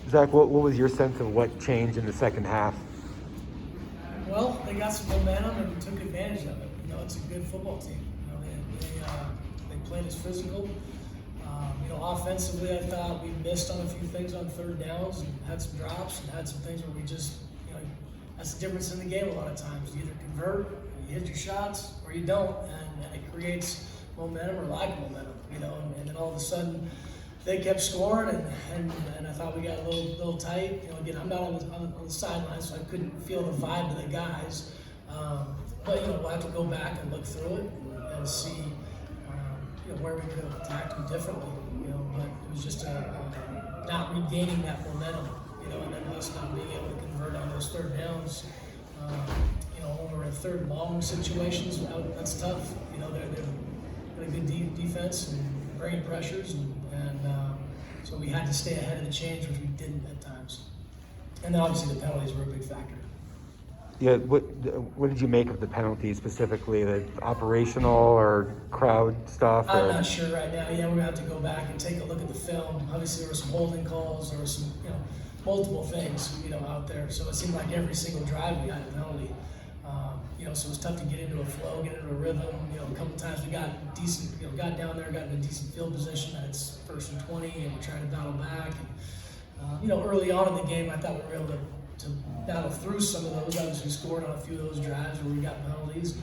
Zach, what was your sense of what changed in the second half? Well, they got some momentum and took advantage of it. It's a good football team. They played as physical. Offensively, I thought we missed on a few things on third downs and had some drops and had some things where we just, that's the difference in the game a lot of times. You either convert, you hit your shots, or you don't, and it creates momentum or lack of momentum, and then all of a sudden they kept scoring, and I thought we got a little tight. Again, I'm not on the sidelines, so I couldn't feel the vibe of the guys. But we'll have to go back and look through it and see where we could have attacked them differently. But it was just not regaining that momentum. And then us not being able to convert on those third downs. When we're in third and long situations, that's tough. They're a good defense and bringing pressures, and so we had to stay ahead of the change, which we didn't at times. And then obviously the penalties were a big factor. Yeah, what did you make of the penalties specifically? The operational or crowd stuff? I'm not sure right now. Yeah, we're gonna have to go back and take a look at the film. Obviously, there were some holding calls. There were some, multiple things, out there. So it seemed like every single drive we got a penalty. So it was tough to get into a flow, get into a rhythm. A couple times we got decent, got down there, got in a decent field position. And it's 1st and 20, and we're trying to battle back. And early on in the game, I thought we were able to battle through some of those. Obviously, we scored on a few of those drives where we got penalties.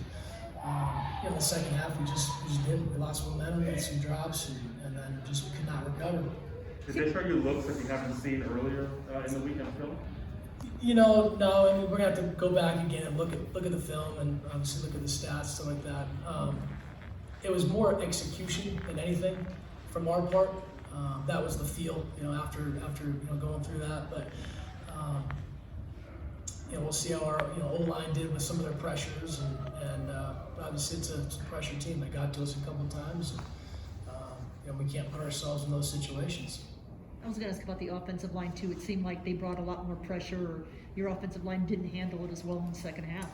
The second half, we just didn't. We lost momentum, had some drops, and then just could not recover. Did they show you looks that you haven't seen earlier in the weekend film? No. I mean, we're gonna have to go back again and look at the film and obviously look at the stats, stuff like that. It was more execution than anything from our part. That was the feel, after going through that. But we'll see how our O-line did with some of their pressures, and obviously it's a pressure team that got to us a couple times. And, we can't put ourselves in those situations. I was going to ask about the offensive line too. It seemed like they brought a lot more pressure, or your offensive line didn't handle it as well in the second half.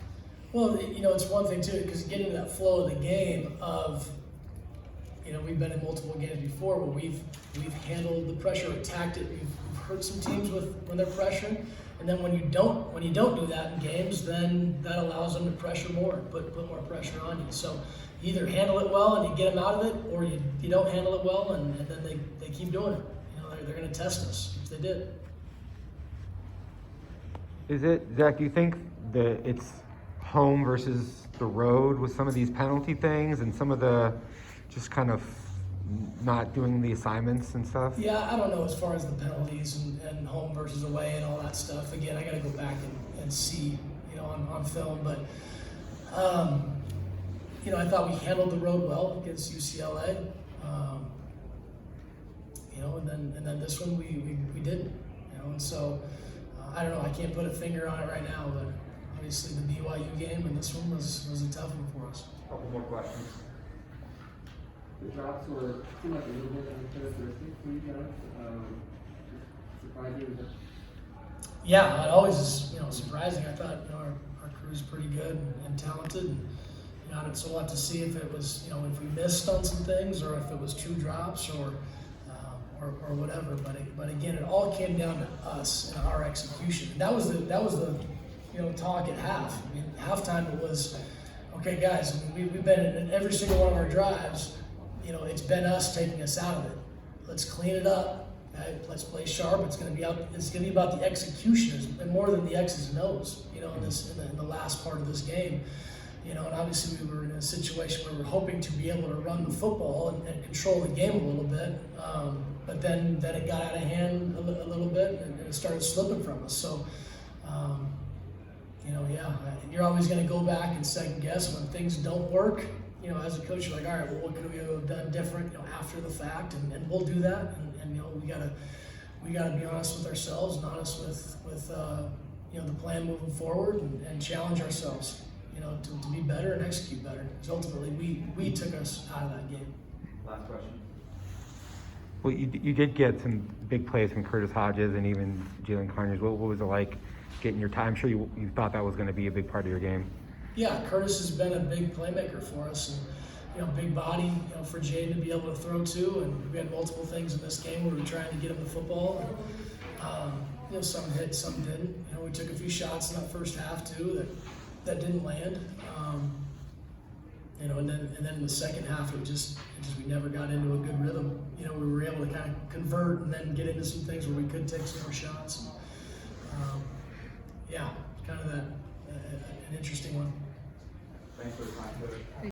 Well, it's one thing too, because getting to that flow of the game of, we've been in multiple games before where we've handled the pressure, attacked it. We've hurt some teams when they're pressuring, and then when you don't do that in games, then that allows them to pressure more, put more pressure on you. So you either handle it well and you get them out of it, or you don't handle it well and then they keep doing it. They're going to test us, which they did. Is it, Zach, do you think that it's home versus the road with some of these penalty things and some of the just kind of not doing the assignments and stuff? Yeah, I don't know as far as the penalties and home versus away and all that stuff. Again, I got to go back and see, on film. But, I thought we handled the road well against UCLA. And then this one we didn't, and so I don't know. I can't put a finger on it right now, but obviously the BYU game and this one was a tough one for us. A couple more questions. The drops seemed like a little bit uncharacteristic for you guys. Surprising. Yeah, it always is, surprising. I thought, our crew's pretty good and talented, and so we'll have to see if it was, if we missed on some things or if it was true drops or whatever. But again, it all came down to us and our execution. And that was the talk at half. I mean, halftime it was, okay, guys. I mean, we've been in every single one of our drives. It's been us taking us out of it. Let's clean it up. Okay? Let's play sharp. It's going to be about the execution, and more than the X's and O's. In the last part of this game. And obviously we were in a situation where we were hoping to be able to run the football and control the game a little bit, but then it got out of hand a little bit and it started slipping from us. So, you're always going to go back and second guess when things don't work. As a coach, you're like, all right, well, what could we have done different, after the fact, and we'll do that. And we gotta be honest with ourselves and honest with the plan moving forward and challenge ourselves. To be better and execute better. Because ultimately, we took us out of that game. Last question. Well, you did get some big plays from Curtis Hodges and even Jalen Carnage. What was it like getting your time? I'm sure you thought that was going to be a big part of your game. Yeah, Curtis has been a big playmaker for us, big body, for Jaden to be able to throw to, and we had multiple things in this game where we were trying to get him the football. And, some hit, some didn't. We took a few shots in that first half too that didn't land. And then in the second half, it just we never got into a good rhythm. We were able to kind of convert and then get into some things where we could take some more shots. Yeah, kind of an interesting one. Thanks for the time, Coach.